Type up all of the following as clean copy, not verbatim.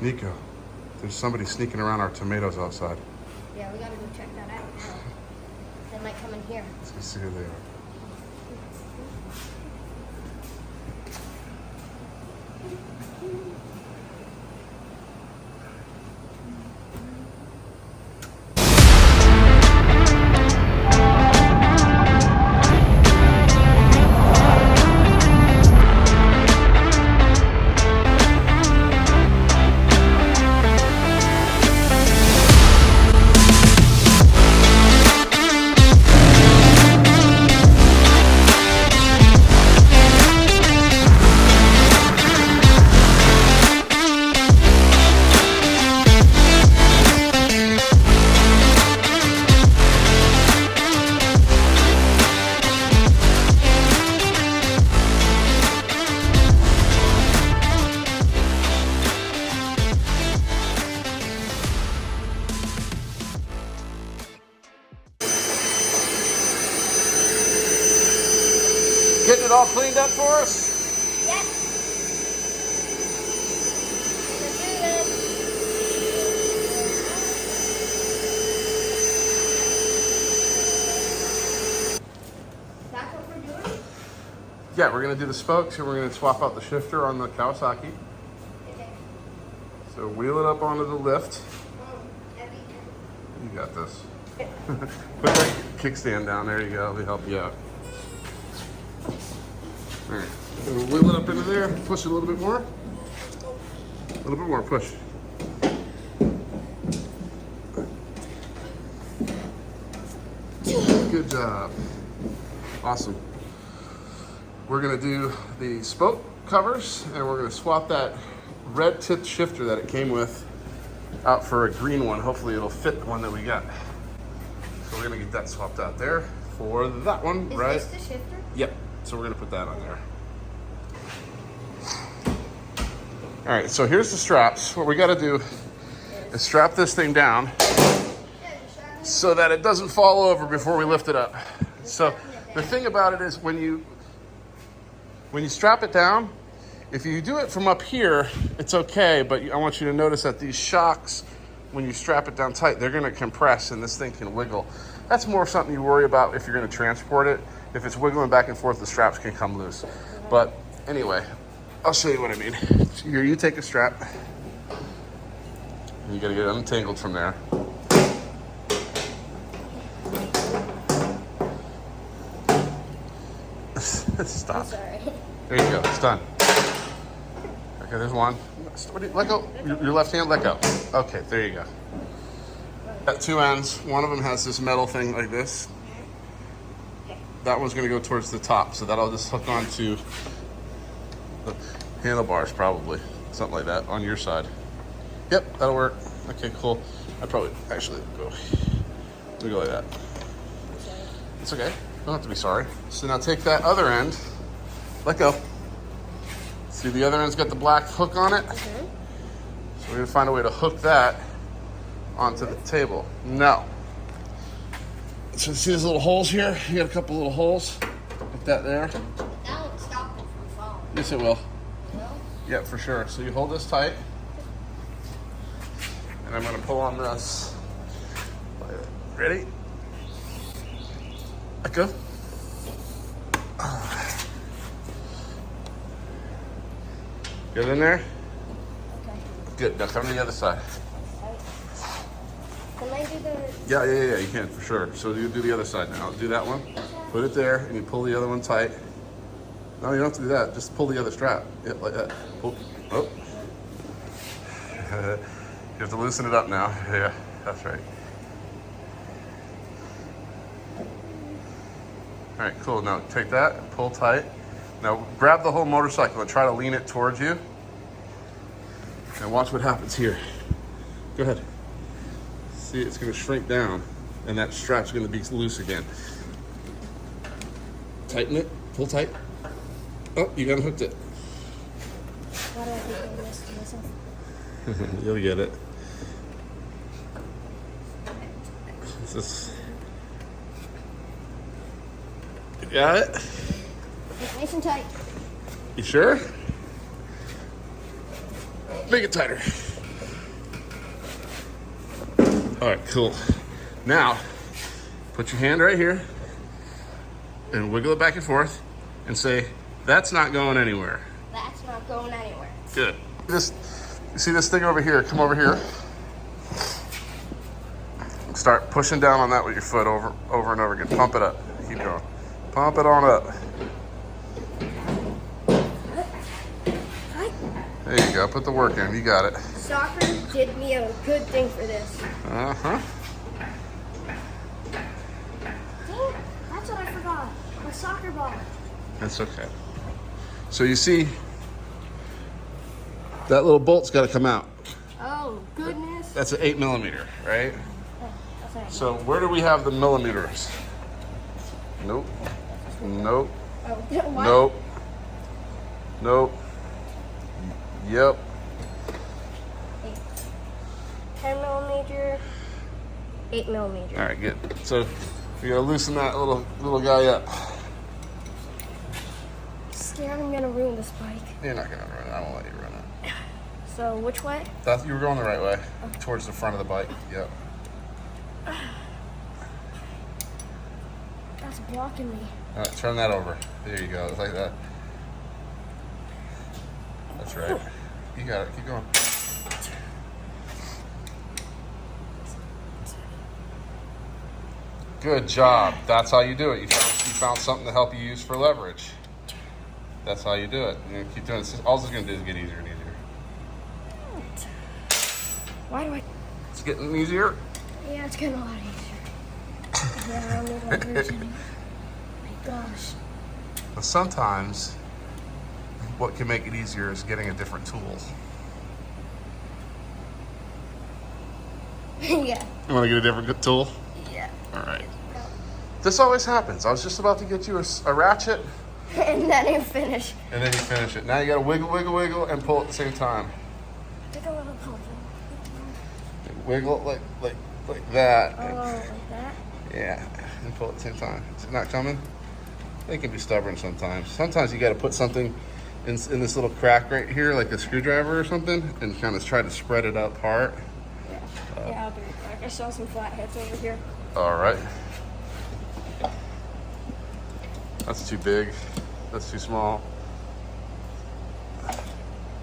Nico, there's somebody sneaking around our tomatoes outside. Yeah, we gotta go check that out now. They might come in here. Let's go see who they are. Getting it all cleaned up for us? Yes. Let's do this. That's what we're doing? Yeah, we're gonna do the spokes and we're gonna swap out the shifter on the Kawasaki. Okay. So wheel it up onto the lift. Heavy. You got this. Put that kickstand down, there you go, let me help you out. All right, so wheel it up into there, push it a little bit more. A little bit more, push. Good job. Awesome. We're gonna do the spoke covers and we're gonna swap that red tipped shifter that it came with out for a green one. Hopefully it'll fit the one that we got. So we're gonna get that swapped out there for that one, right? Is this the shifter? Yep. So we're gonna put that on there. All right, so here's the straps. What we gotta do is strap this thing down so that it doesn't fall over before we lift it up. So the thing about it is when you strap it down, if you do it from up here, it's okay, but I want you to notice that these shocks, when you strap it down tight, they're gonna compress and this thing can wiggle. That's more something you worry about if you're gonna transport it. If it's wiggling back and forth, the straps can come loose. But anyway, I'll show you what I mean. Here, you take a strap. And you gotta get it untangled from there. Stop. Sorry. There you go, it's done. Okay, there's one. Let go. Your left hand, let go. Okay, there you go. Got two ends. One of them has this metal thing like this. That one's gonna go towards the top, so that'll just hook onto the handlebars, probably. Something like that on your side. Yep, that'll work. Okay, cool. I'd probably actually go. Let me go like that. It's okay. You don't have to be sorry. So now take that other end. Let go. See, the other end's got the black hook on it. So we're gonna find a way to hook that onto the table. No. So see these little holes here? You got a couple little holes. Put that there. That won't stop it from falling. Yes, it will. No? Yeah, for sure. So you hold this tight. And I'm gonna pull on this. Ready? Let go. Get in there? Okay. Good, now come to the other side. Can I do the... Yeah, you can, for sure. So you do the other side now. Do that one. Put it there, and you pull the other one tight. No, you don't have to do that. Just pull the other strap. Yeah, like that. Pull. Oh. You have to loosen it up now. Yeah, that's right. All right, cool. Now take that and pull tight. Now grab the whole motorcycle and try to lean it towards you. And watch what happens here. Go ahead. See, it's gonna shrink down and that strap's gonna be loose again. Tighten it, pull tight. Oh, you unhooked it. Why do I keep doing this to myself? You'll get it. This is... You got it? It's nice and tight. You sure? Make it tighter. All right, cool. Now, put your hand right here and wiggle it back and forth and say, that's not going anywhere. That's not going anywhere. Good. You see this thing over here? Come over here. Start pushing down on that with your foot over and over again. Pump it up. Keep going. Pump it on up. Hi. There you go. Put the work in. You got it. Soccer did me a good thing for this. Uh-huh. Dang, that's what I forgot. My soccer ball. That's okay. So you see, that little bolt's got to come out. Oh, goodness. That's an 8mm, right? Oh, that's all right. So where do we have the millimeters? Nope. Nope. Oh, what? Nope. Nope. Yep. 10mm, 8mm. All right, good. So we gotta loosen that little guy up. Scared I'm gonna ruin this bike. You're not gonna run it. I won't let you run it. So which way? You were going the right way, towards the front of the bike. Yep. That's blocking me. All right, turn that over. There you go. It's like that. That's right. You got it. Keep going. Good job. That's how you do it. You found something to help you use for leverage. That's how you do it. You're gonna keep doing it. All it's going to do is get easier and easier. Why do I? It's getting easier. Yeah, it's getting a lot easier. Yeah, I don't need leverage anymore. My gosh. But sometimes, what can make it easier is getting a different tool. Yeah. You want to get a different tool? Yeah. All right. This always happens. I was just about to get you a ratchet. And then you finish. And then you finish it. Now you got to wiggle, wiggle, wiggle, and pull at the same time. Take a little pull. Wiggle like that. Oh, like that? Yeah, and pull at the same time. Is it not coming? They can be stubborn sometimes. Sometimes you got to put something in this little crack right here, like a screwdriver or something, and kind of try to spread it out apart. Yeah. Yeah, I'll do it. I saw some flatheads over here. All right. That's too big. That's too small.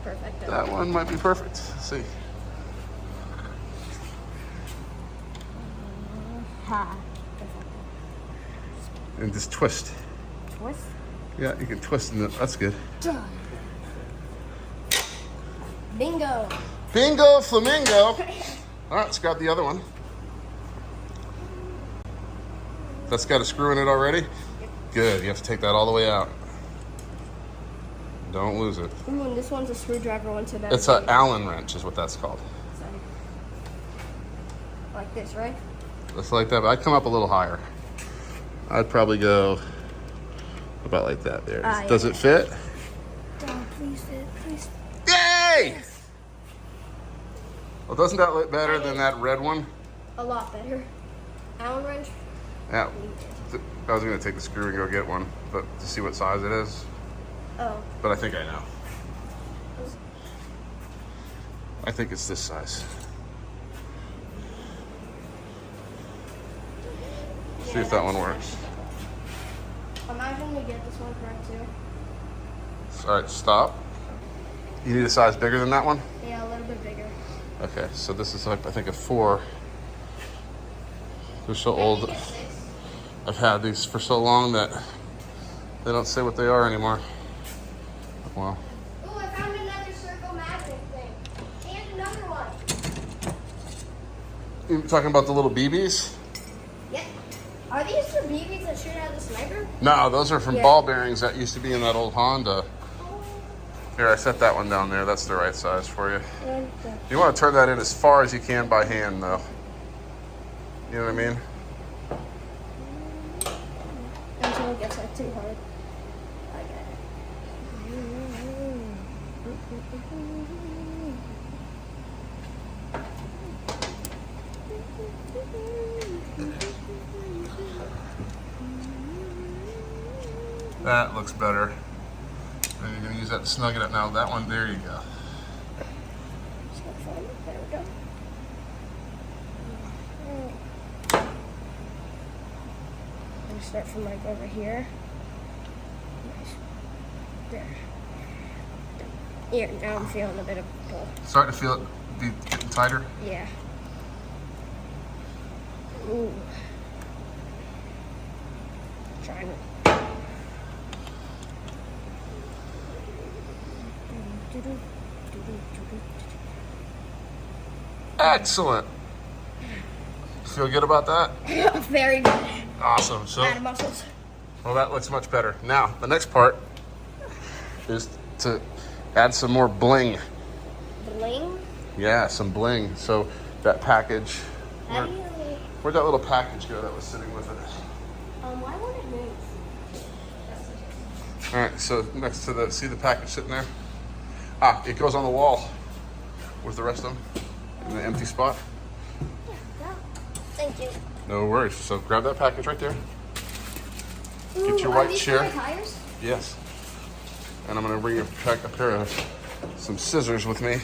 Perfect. That one might be perfect. Let's see. Ha. And just twist. Twist. Yeah, you can twist in it. That's good. Done. Bingo. Bingo, flamingo. All right, let's grab the other one. That's got a screw in it already? Good, you have to take that all the way out. Don't lose it. Ooh, and this one's a screwdriver one to that. It's an Allen wrench is what that's called. Sorry. Like this, right? Just like that, but I'd come up a little higher. I'd probably go about like that there. Does it fit? Oh, please fit, please. Yay! Well, doesn't that look better than that red one? A lot better. Allen wrench? Yeah. I was going to take the screw and go get one, but to see what size it is. Oh. But I think I know. I think it's this size. See if that one works. Imagine we get this one correct too. All right, stop. You need a size bigger than that one? Yeah, a little bit bigger. Okay, so this is like, I think a 4. They're so old. I've had these for so long that they don't say what they are anymore. Wow. Ooh, I found another circle magnet thing. And another one. You talking about the little BBs? Yeah. Are these the BBs that shoot out of the sniper? No, those are from ball bearings that used to be in that old Honda. Here, I set that one down there. That's the right size for you. You want to turn that in as far as you can by hand, though. You know what I mean? Until it gets like too hard. That looks better. And you're going to use that to snug it up now. That one, there you go. There we go. start from like over here. Nice. There. Yeah, now I'm feeling a bit of pull. Starting to feel it be getting tighter? Yeah. Ooh. Trying it. Excellent. Feel good about that? Very good. Awesome. So, Add muscles. well, that looks much better. Now, the next part is to add some more bling. Bling? Yeah, some bling. So that package, How do you... where'd that little package go that was sitting with it? Why won't it move? All right, so next to the, see the package sitting there? Ah, it goes on the wall with the rest of them in the empty spot. Yeah. Thank you. No worries. So grab that package right there. Ooh, Get your are white these chair. for my tires? Yes. And I'm gonna bring a pair of some scissors with me.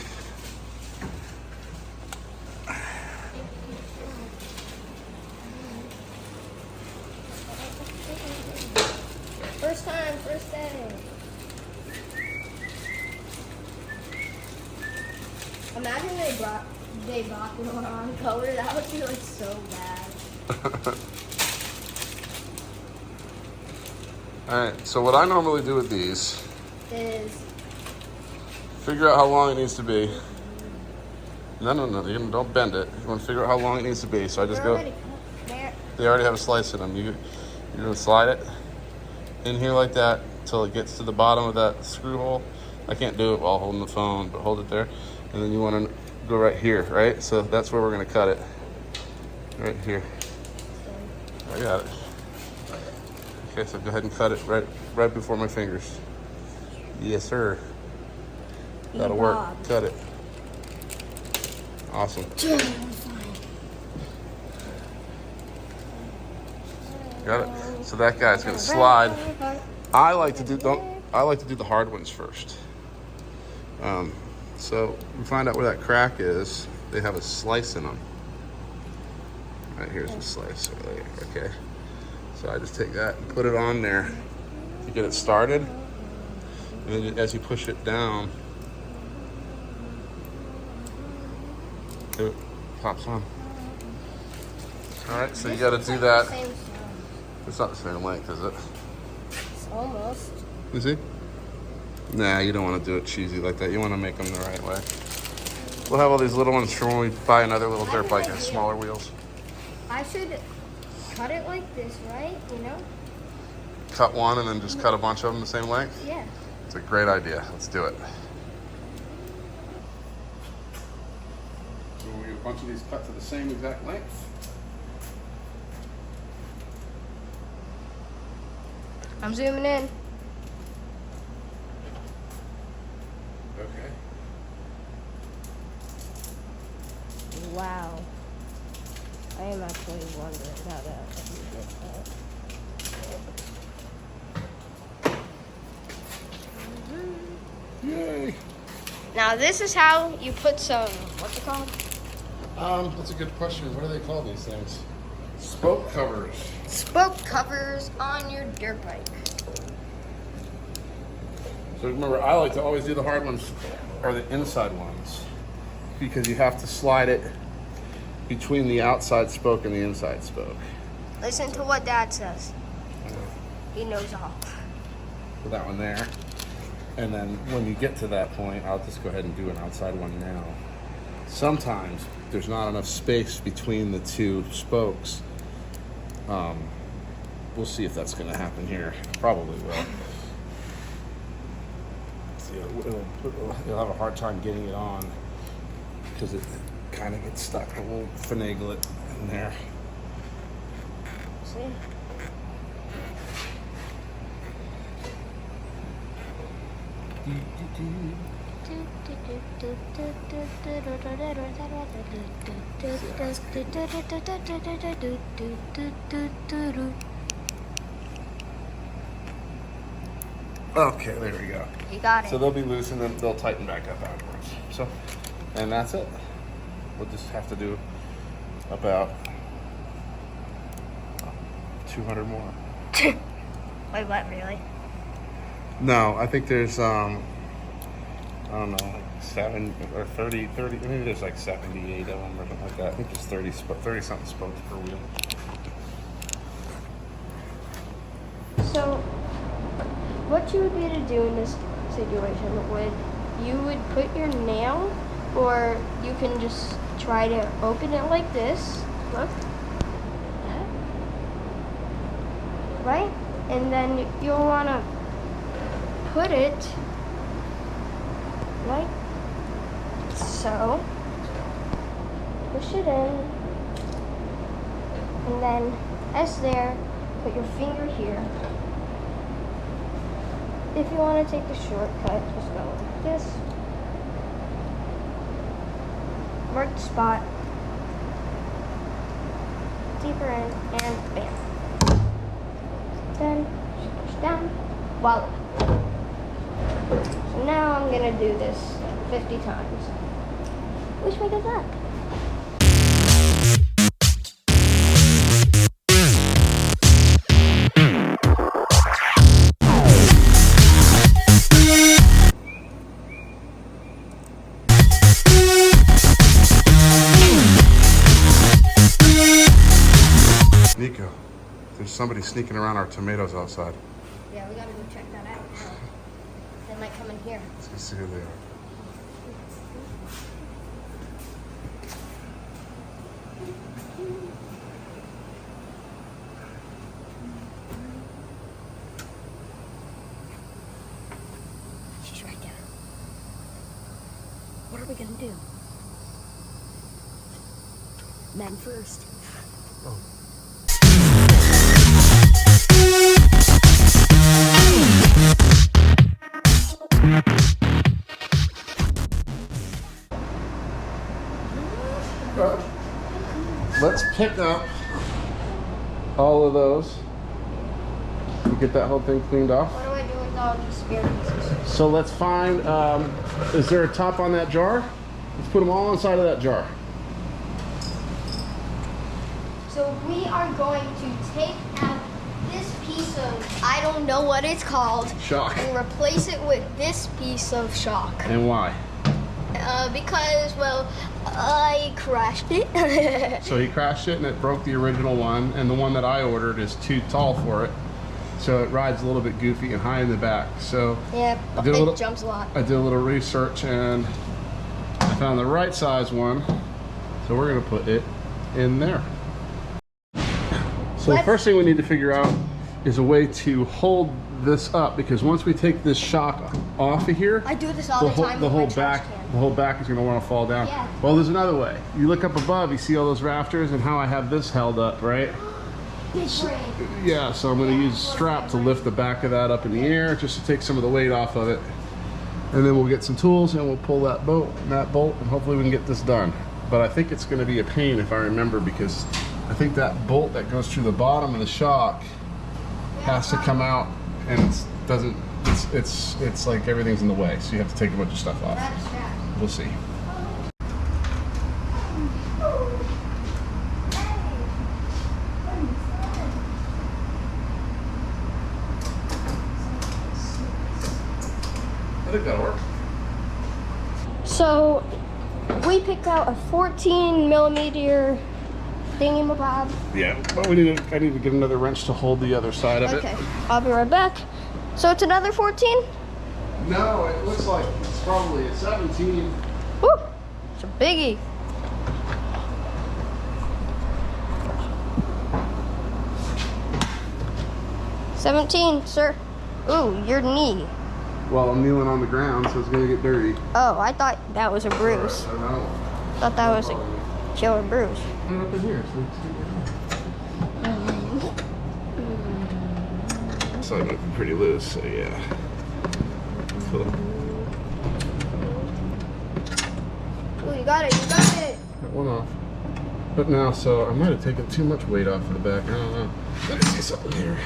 First time, first day. Imagine they bought the wrong color. That would be like so bad. All right, so what I normally do with these, Is figure out how long it needs to be. No, don't bend it. You want to figure out how long it needs to be. So I just they're go, already cut. There. they already have a slice in them. You're gonna slide it in here like that until it gets to the bottom of that screw hole. I can't do it while holding the phone, but hold it there. And then you want to go right here, right? So that's where we're gonna cut it. Right here. I got it. Okay, so go ahead and cut it right before my fingers. Yes, sir. That'll work. Bob. Cut it. Awesome. Got it. So that guy's gonna slide. I like to do the hard ones first. So we find out where that crack is. They have a slice in them. Right here's the slice. Okay. So I just take that and put it on there to get it started. And then as you push it down, it pops on. All right, so you got to do that. It's not the same length, is it? It's almost. Is it? Nah, you don't want to do it cheesy like that. You want to make them the right way. We'll have all these little ones for when we buy another little dirt bike and smaller wheels. I should cut it like this, right? You know? Cut one and then just cut a bunch of them the same length? Yeah. It's a great idea. Let's do it. So we get a bunch of these cut to the same exact length. I'm zooming in. Okay. Wow. I am actually wondering how that did that. Yay! Now this is how you put some, what's it called? That's a good question. What do they call these things? Spoke covers. Spoke covers on your dirt bike. So remember, I like to always do the hard ones or the inside ones because you have to slide it between the outside spoke and the inside spoke. Listen to what Dad says. He knows all. Put that one there. And then when you get to that point, I'll just go ahead and do an outside one now. Sometimes there's not enough space between the two spokes. We'll see if that's going to happen here. Probably will. See, you'll have a hard time getting it on because it kind of gets stuck. And we'll finagle it in there. See? Okay, there we go. You got it. So they'll be loose and then they'll tighten back up afterwards. So, and that's it. We'll just have to do about 200 more. Wait, what, really? No, I think there's I don't know, like 7 or 30, maybe there's like 78 of them or something like that. I think there's 30 something spokes per wheel. So, what you would be to do in this situation you would put your nail, or you can just try to open it like this. Look. Right? And then you'll want to put it like so. Push it in. And then S there, put your finger here. If you want to take the shortcut, just go like this. Mark the spot. Deeper in, and bam. Then just push down. Voila. So now I'm gonna do this 50 times. Wish me good luck. Nico, there's somebody sneaking around our tomatoes outside. Yeah, we gotta go check that out. They might come in here. Let's go see who they are. She's right there. What are we gonna do? Men first. Oh. Let's pick up all of those and get that whole thing cleaned off. What do I do with all these spare pieces? So let's find, is there a top on that jar? Let's put them all inside of that jar. So we are going to take out this piece of, I don't know what it's called, Shock. and replace it with this piece of shock. And why? Because, well, I crashed it. So he crashed it and it broke the original one, and the one that I ordered is too tall for it. So it rides a little bit goofy and high in the back. So Yeah, it jumps a lot. I did a little research and I found the right size one. So we're gonna put it in there. So the first thing we need to figure out is a way to hold this up, because once we take this shock off of here, I do this all the time. the whole back is going to want to fall down. Yeah. Well, there's another way. You look up above, you see all those rafters and how I have this held up, right? Yeah, so I'm going to use a strap to lift the back of that up in the air just to take some of the weight off of it. And then we'll get some tools and we'll pull that bolt, and hopefully we can get this done. But I think it's going to be a pain if I remember, because I think that bolt that goes through the bottom of the shock has to come out, and it's like everything's in the way, so you have to take a bunch of stuff off. We'll see. I think that'll work. So we picked out a 14mm thingy-mabob. Yeah, but I need to get another wrench to hold the other side of it. Okay, I'll be right back. So it's another 14? No, it looks like it's probably a 17. Woo! It's a biggie. $17, sir. Ooh, your knee. Well, I'm kneeling on the ground, so it's gonna get dirty. Oh, I thought that was a bruise. I know. Thought that was a killer bruise. Up in here, so it might be pretty loose, so yeah. Cool. Ooh, you got it, you got it. That one off. But now, so I might have taken too much weight off of the back. I don't know. Let me see something here.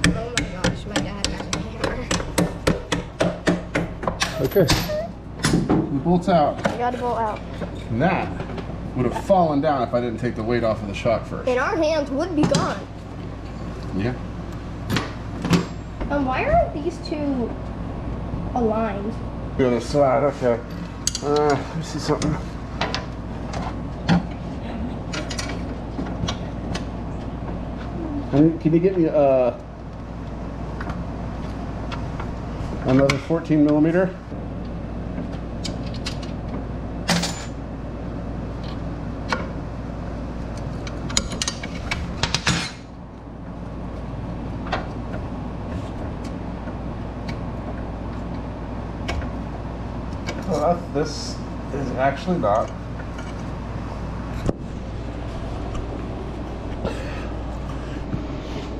Oh my gosh, my dad has a hammer. Okay. We bolt's out. I got a bolt out. And that would have fallen down if I didn't take the weight off of the shock first. And our hands would be gone. Yeah. Why aren't these two aligned? On the side, okay. Let me see something. Can you get me another 14 millimeter? This is actually not.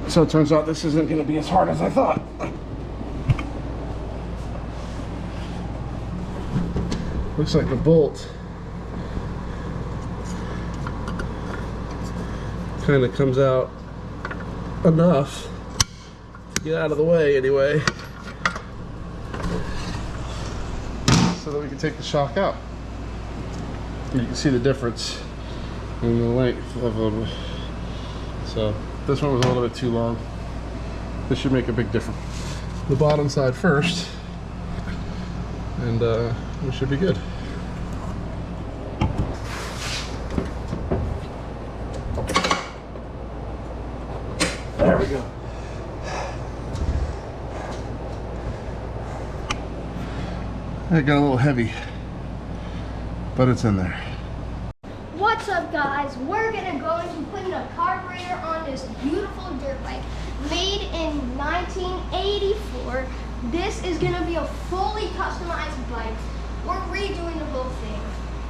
So it turns out this isn't going to be as hard as I thought. Looks like the bolt kind of comes out enough to get out of the way anyway, so that we can take the shock out. You can see the difference in the length of them. So this one was a little bit too long. This should make a big difference. The bottom side first, and we should be good. There we go. It got a little heavy, but it's in there. What's up, guys? We're gonna go into putting a carburetor on this beautiful dirt bike made in 1984. This is gonna be a fully customized bike. We're redoing the whole thing.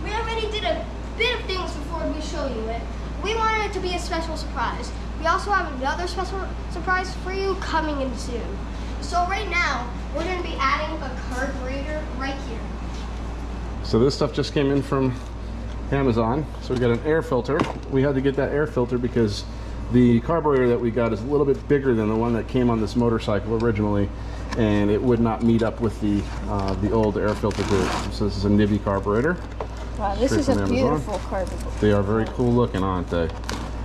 We already did a bit of things before we show you it. We wanted it to be a special surprise. We also have another special surprise for you coming in soon. So right now, we're gonna be adding a carburetor right here. So this stuff just came in from Amazon. So we got an air filter. We had to get that air filter because the carburetor that we got is a little bit bigger than the one that came on this motorcycle originally, and it would not meet up with the old air filter group. So this is a Nibby carburetor. Wow, this is a beautiful carburetor. They are very cool looking, aren't they?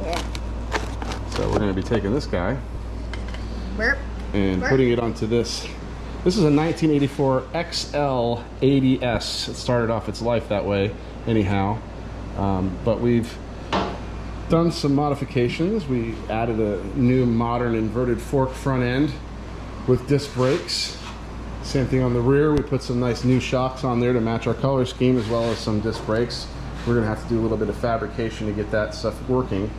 Yeah. So we're going to be taking this guy and Burp. putting it onto this. This is a 1984 XL 80S. It started off its life that way anyhow, but we've done some modifications. We added a new modern inverted fork front end with disc brakes. Same thing on the rear. We put some nice new shocks on there to match our color scheme, as well as some disc brakes. We're gonna have to do a little bit of fabrication to get that stuff working.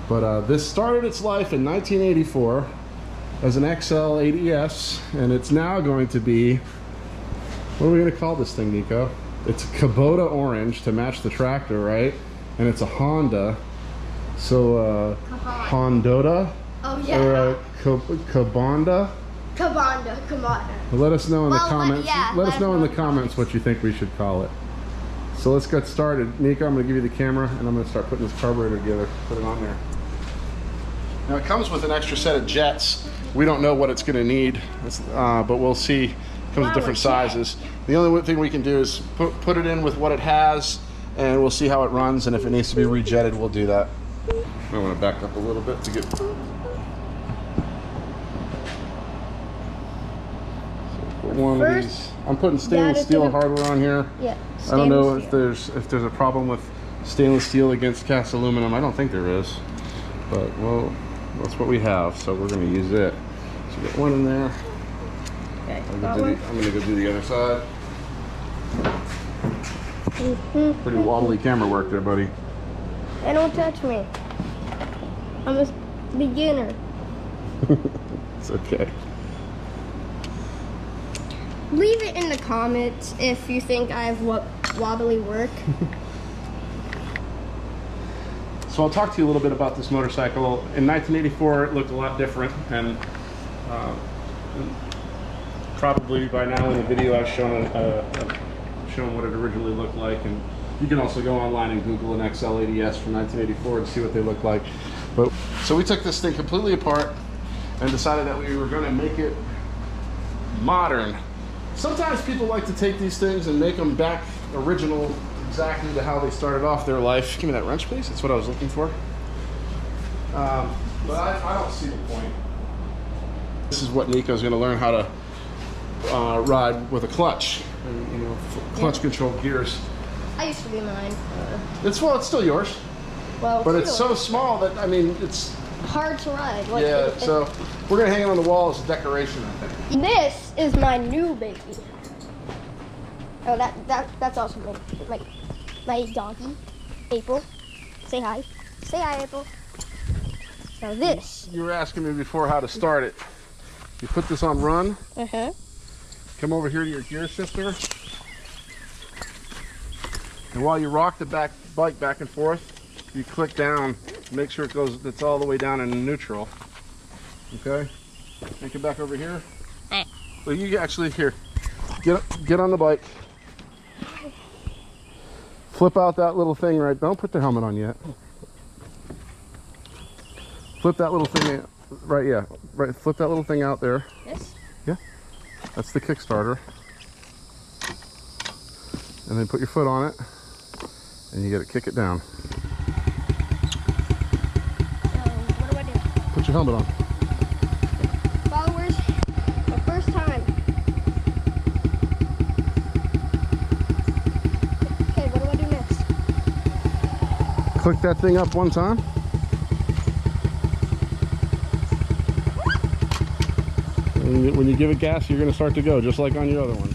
But this started its life in 1984 as an XL 80S, and it's now going to be, what are we gonna call this thing, Nico? It's a Kubota orange to match the tractor, right? And it's a Honda. So Hondota? Oh yeah. Or Kabonda? Kabonda. Let us know in the Well, comments. yeah, let us know in the comments what you think we should call it. So let's get started. Nico, I'm gonna give you the camera and I'm gonna start putting this carburetor together, put it on there. Now it comes with an extra set of jets. We don't know what it's gonna need, but we'll see. It comes with different sizes. The only thing we can do is put it in with what it has, and we'll see how it runs, and if it needs to be rejetted, we'll do that. I want to back up a little bit to get... So put one of these. I'm putting stainless steel hardware on here. Yeah. I don't know if there's a problem with stainless steel against cast aluminum. I don't think there is, but well, that's what we have, so we're going to use it. So get one in there. Okay, I'm going to go do the other side. Pretty wobbly camera work there, buddy. Hey, don't touch me. I'm a beginner. It's okay. Leave it in the comments if you think I have wobbly work. So I'll talk to you a little bit about this motorcycle. In 1984, it looked a lot different, and probably by now in the video I've shown what it originally looked like, and you can also go online and Google an XL 80S from 1984 and see what they look like. But so we took this thing completely apart and decided that we were going to make it modern Sometimes people like to take these things and make them back original, exactly to how they started off their life. Give me that wrench, please. That's what I was looking for. But I don't see the point. This is what Nico's going to learn how to ride with a clutch, and, you know, clutch controlled gears. I used to be mine. It's still yours. Well, but it's so small that, I mean, it's hard to ride. Like, yeah. So we're gonna hang it on the wall as a decoration, I think. This is my new baby. Oh, that's also my donkey, April. Say hi. Say hi, April. So this. You were asking me before how to start it. You put this on run. Come over here to your gear shifter. And while you rock the bike back and forth, you click down, make sure it's all the way down in neutral. Okay? Take it back over here. Well, you actually, here, get on the bike. Flip out that little thing right, don't put the helmet on yet. Flip that little thing, right, flip that little thing out there. This? Yeah, that's the Kickstarter. And then put your foot on it, and you gotta kick it down. What do I do? Put your helmet on. Followers, the first time. Okay, what do I do next? Click that thing up one time. And when you give it gas, you're gonna start to go, just like on your other one.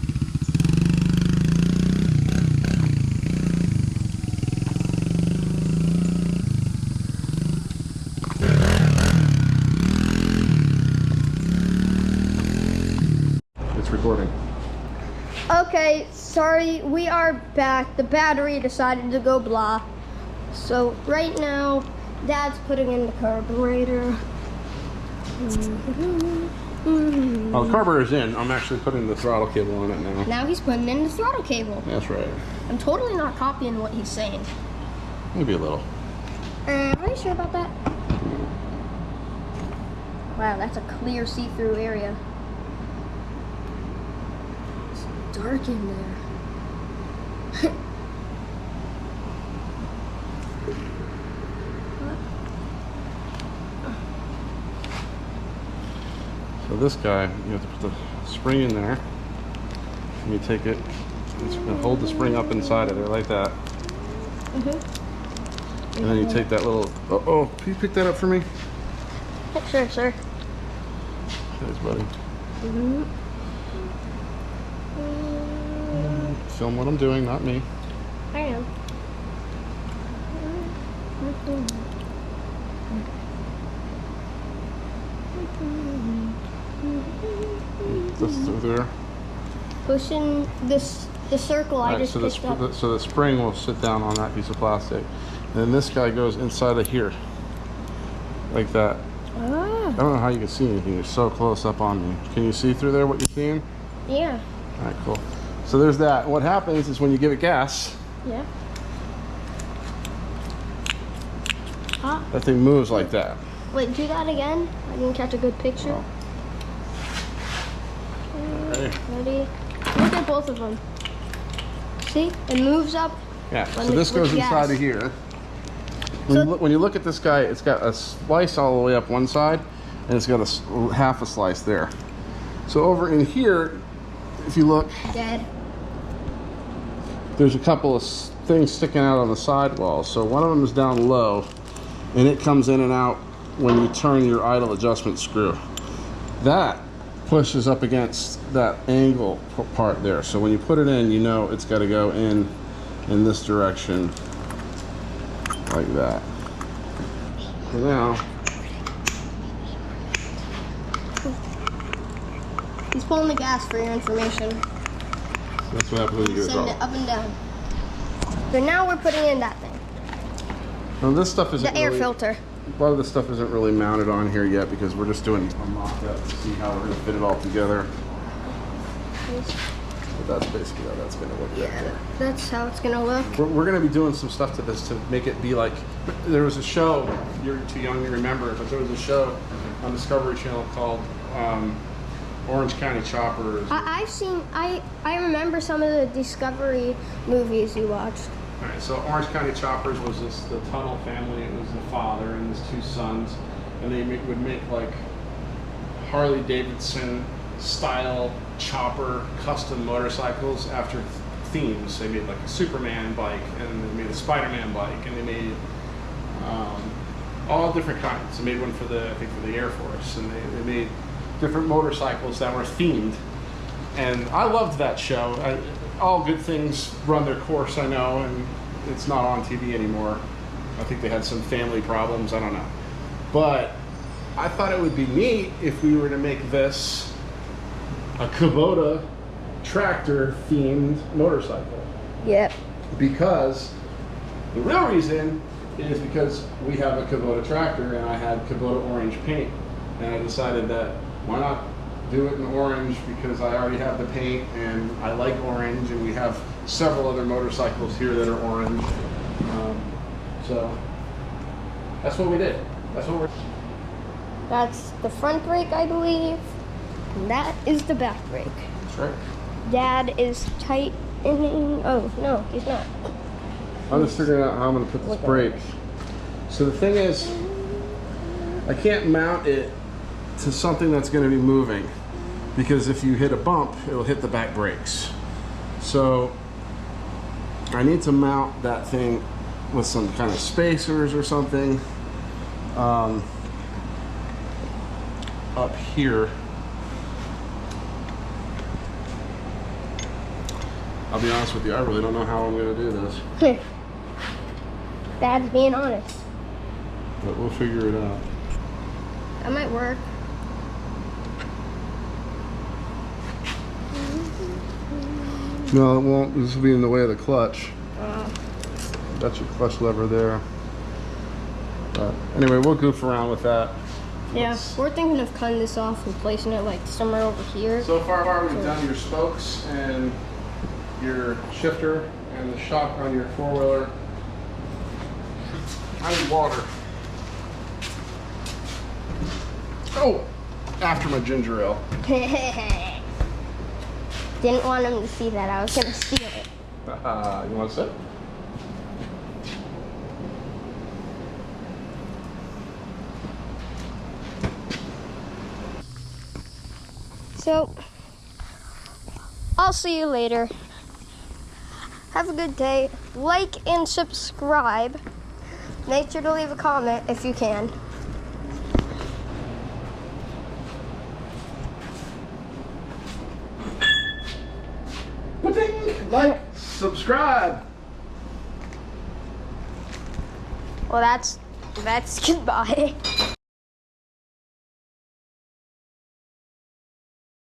Recording. Okay, sorry, we are back. The battery decided to go blah. So right now, Dad's putting in the carburetor. Oh, the carburetor's in. I'm actually putting the throttle cable on it now. Now he's putting in the throttle cable. That's right. I'm totally not copying what he's saying. Maybe a little. Are you sure about that? Wow, that's a clear see-through area. Dark in there. So this guy, you have to put the spring in there, and you take it, it's going to hold the spring up inside of there like that. And then you take that little, can you pick that up for me? Sure, sir. Thanks, buddy. Film what I'm doing, not me. I am. This through there. Pushing the circle I just picked up. So the spring will sit down on that piece of plastic. And then this guy goes inside of here. Like that. Ah. I don't know how you can see anything. You're so close up on me. Can you see through there what you're seeing? Yeah. Alright, cool. So there's that. What happens is when you give it gas, Yeah. that thing moves like that. Wait, do that again. I didn't catch a good picture. Okay. Ready? Look at both of them. See? It moves up. Yeah, so this goes inside of here. When you look at this guy, it's got a slice all the way up one side, and it's got a half a slice there. So over in here, if you look, Dead. there's a couple of things sticking out on the sidewall. So one of them is down low, and it comes in and out when you turn your idle adjustment screw. That pushes up against that angle part there. So when you put it in, you know it's got to go in this direction, like that. So now, He's pulling the gas for your information. that's what happens when you do it Send all. it up and down. So now we're putting in that thing. Now this stuff isn't The air really, filter. a lot of this stuff isn't really mounted on here yet because we're just doing a mock-up to see how we're going to fit it all together. But that's basically how that's going to look. Yeah, that's how it's gonna look. We're going to be doing some stuff to this to make it be like, there was a show, you're too young to remember, but there was a show on Discovery Channel called Orange County Choppers. I remember some of the Discovery movies you watched. All right, so Orange County Choppers was the Tunnel family. It was the father and his 2 sons, and they would make like Harley Davidson style chopper custom motorcycles after themes. They made like a Superman bike, and they made a Spider-Man bike, and they made all different kinds. They made one for I think for the Air Force, and they made different motorcycles that were themed. And I loved that show. All good things run their course, I know, and it's not on TV anymore. I think they had some family problems, I don't know. But I thought it would be neat if we were to make this a Kubota tractor themed motorcycle. Yep. Because the real reason is because we have a Kubota tractor and I had Kubota orange paint. And I decided that why not do it in orange, because I already have the paint and I like orange, and we have several other motorcycles here that are orange. So that's what we did. That's the front brake, I believe. And that is the back brake. That's right. Dad is tightening. Oh, no, he's not. I'm just figuring out how I'm going to put this brake. So the thing is, I can't mount it to something that's going to be moving, because if you hit a bump, it'll hit the back brakes. So I need to mount that thing with some kind of spacers or something up here. I'll be honest with you, I really don't know how I'm going to do this. Dad's being honest. But we'll figure it out. That might work. No, it won't. This will be in the way of the clutch. That's your clutch lever there. But anyway, we'll goof around with that. Yeah, we're thinking of cutting this off and placing it like somewhere over here. So far we've done your spokes and your shifter and the shock on your four-wheeler. I need water. Oh, after my ginger ale. Didn't want him to see that. I was gonna steal it. You want to sit? So, I'll see you later. Have a good day. Like and subscribe. Make sure to leave a comment if you can. Like, subscribe. Well, that's goodbye.